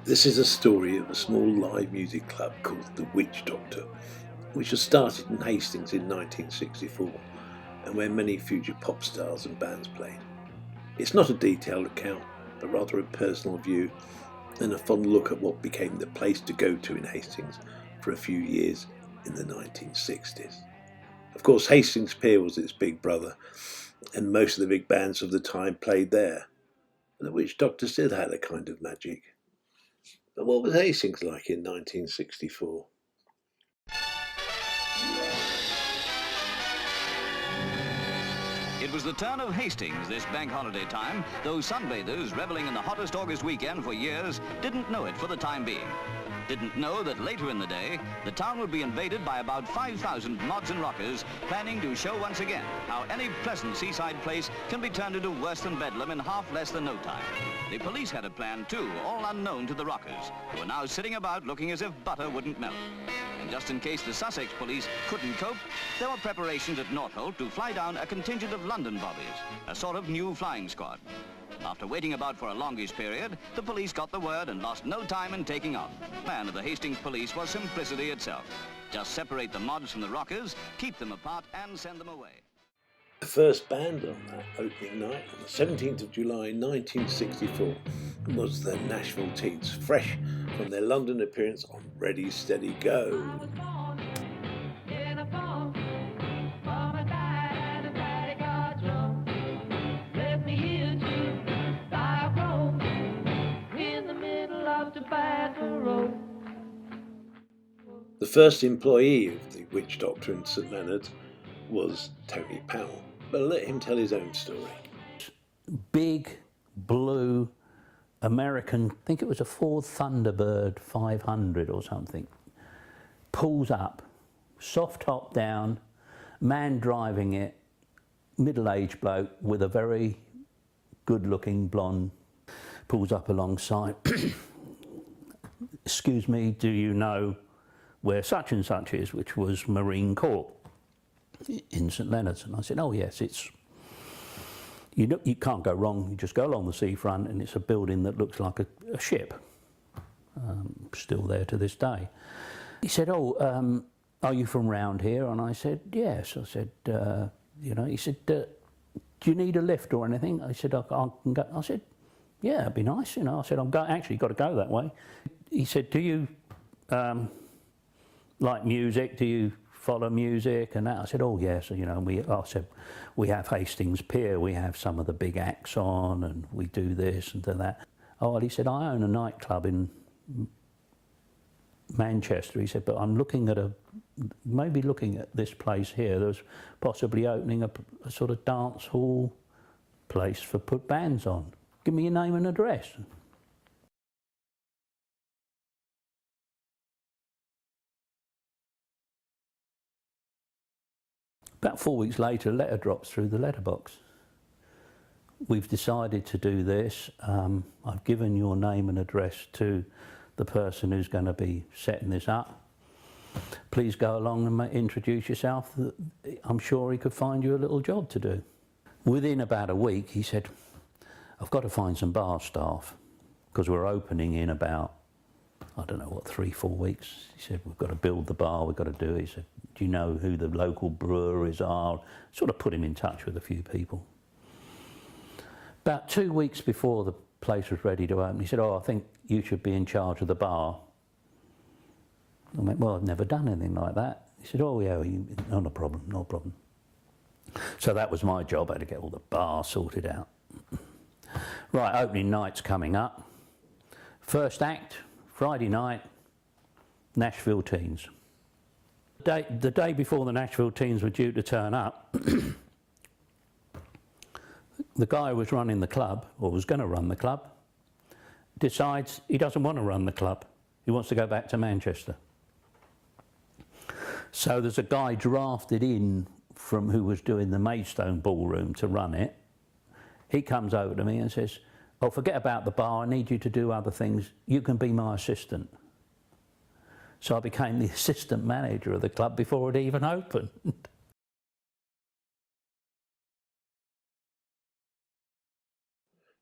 This is a story of a small live music club called the Witch Doctor, which was started in Hastings in 1964 and where many future pop stars and bands played. It's not a detailed account, but rather a personal view and a fond look at what became the place to go to in Hastings for a few years in the 1960s. Of course, Hastings Pier was its big brother, and most of the big bands of the time played there. And the Witch Doctor still had a kind of magic. But what was Hastings like in 1964? It was the turn of Hastings this bank holiday time, though sunbathers reveling in the hottest August weekend for years didn't know it for the time being. Didn't know that later in the day, the town would be invaded by about 5,000 mods and rockers planning to show once again how any pleasant seaside place can be turned into worse than Bedlam in half less than no time. The police had a plan too, all unknown to the rockers, who were now sitting about looking as if butter wouldn't melt. And just in case the Sussex police couldn't cope, there were preparations at Northolt to fly down a contingent of London bobbies, a sort of new flying squad. After waiting about for a longish period, the police got the word and lost no time in taking off. The plan of the Hastings police was simplicity itself. Just separate the mods from the rockers, keep them apart and send them away. The first band on that opening night, on the 17th of July 1964, was the Nashville Teens, fresh from their London appearance on Ready, Steady, Go. The first employee of the Witch Doctor in St Leonards was Tony Powell, but I'll let him tell his own story. Big, blue, American, I think it was a Ford Thunderbird 500 or something, pulls up, soft top down, man driving it, middle-aged bloke with a very good-looking blonde, pulls up alongside. Excuse me, do you know where such and such is, which was Marine Corps in St Leonards? And I said, oh yes, it's, you can't go wrong, you just go along the seafront and it's a building that looks like a ship, still there to this day. He said, oh, are you from round here? And I said, yes. I said, you know, he said, do you need a lift or anything? I said, I can go. I said, yeah, it'd be nice, you know. I said, actually got to go that way. He said, do you like music? Do you follow music and that? I said, oh yes, you know. I said, we have Hastings Pier, we have some of the big acts on, and we do this and do that. Oh, well, he said, I own a nightclub in Manchester. He said, but I'm looking at maybe looking at this place here. There's possibly opening a sort of dance hall place for put bands on. Give me your name and address. About 4 weeks later, a letter drops through the letterbox. We've decided to do this. I've given your name and address to the person who's going to be setting this up. Please go along and introduce yourself. I'm sure he could find you a little job to do. Within about a week, he said, I've got to find some bar staff because we're opening in about, I don't know what, 3-4 weeks. He said, we've got to build the bar, we've got to do it. He said, do you know who the local breweries are? Sort of put him in touch with a few people. About 2 weeks before the place was ready to open, he said, oh, I think you should be in charge of the bar. I went, well, I've never done anything like that. He said, oh yeah, no problem, no problem. So that was my job. I had to get all the bar sorted out. Right, opening night's coming up. First act, Friday night, Nashville Teens. The day before the Nashville Teens were due to turn up, the guy who was running the club, or was going to run the club, decides he doesn't want to run the club. He wants to go back to Manchester. So there's a guy drafted in from who was doing the Maidstone ballroom to run it. He comes over to me and says, oh, forget about the bar, I need you to do other things. You can be my assistant. So I became the assistant manager of the club before it even opened.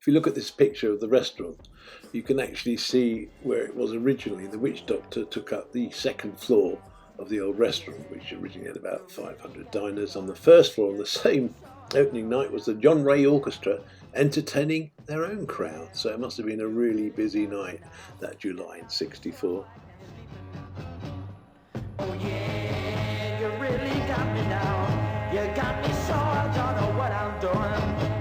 If you look at this picture of the restaurant, you can actually see where it was originally. The Witch Doctor took up the second floor of the old restaurant, which originally had about 500 diners. On the first floor, on the same opening night, was the John Ray Orchestra entertaining their own crowd. So it must have been a really busy night that July in '64. Oh yeah, you really got me now. You got me so I don't know what I'm doing.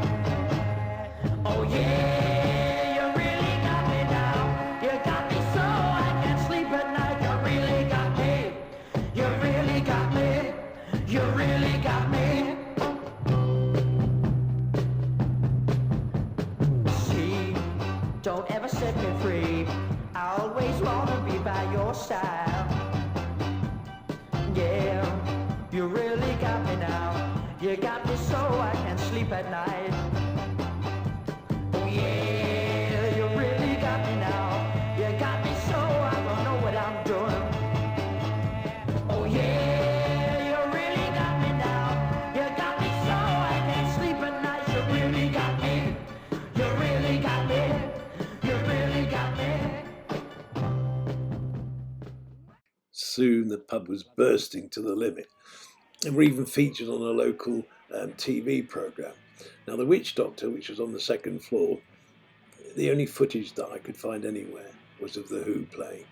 Oh yeah, you really got me now. You got me so I can't sleep at night. You really got me. You really got me. You really got me. See, don't ever set me free. I always wanna be by your side. Yeah, you really got me now. You got me so I can't sleep at night. Oh yeah, you really got me now. You got me so I don't know what I'm doing. Oh yeah, you really got me now. You got me so I can't sleep at night. You really got me. You really got me. You really got me. Soon the pub was bursting to the limit, and were even featured on a local TV programme. Now the Witch Doctor, which was on the second floor, the only footage that I could find anywhere was of the Who playing,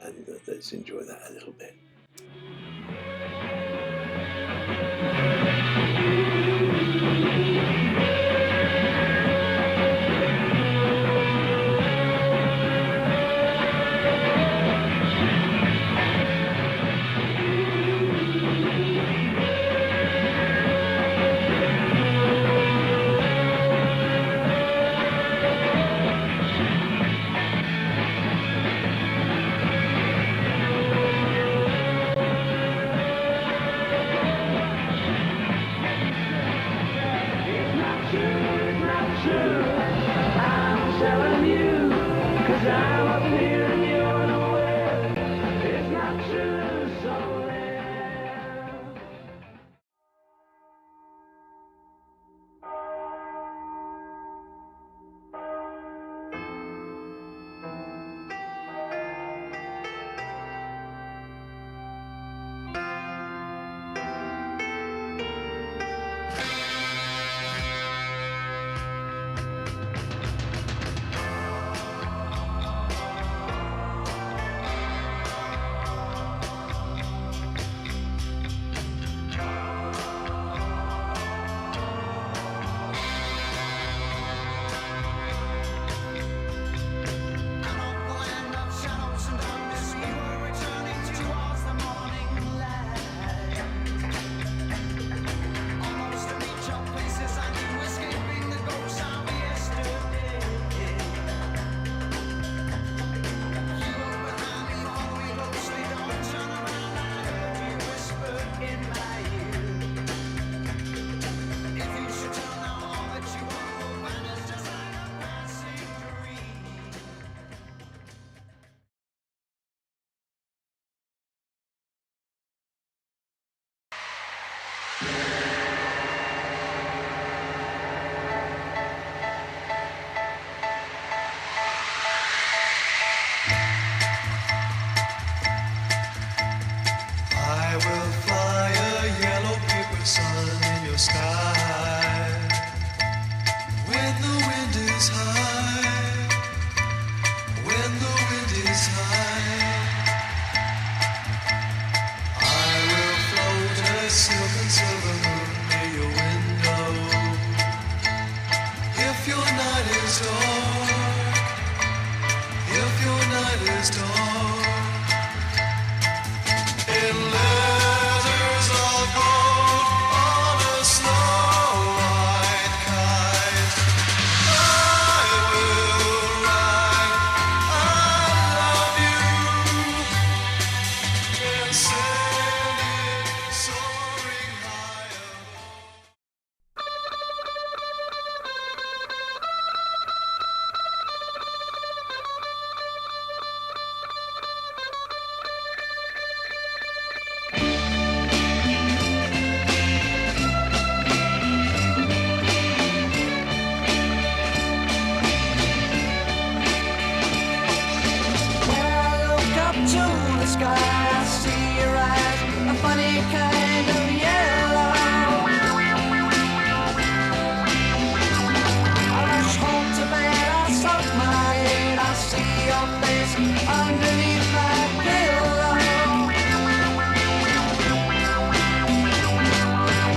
and let's enjoy that a little bit. sky, I see your eyes, a funny kind of yellow. I rush home to bed, I suck my head, I see your face underneath my pillow.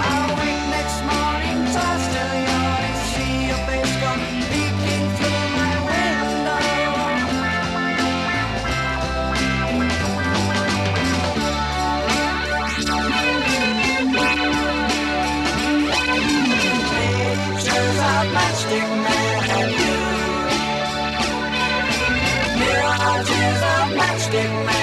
I wake next morning, tossed still yawning, see your face come peeking through my window. Pictures of matchstick man and you, mirages of matchstick man.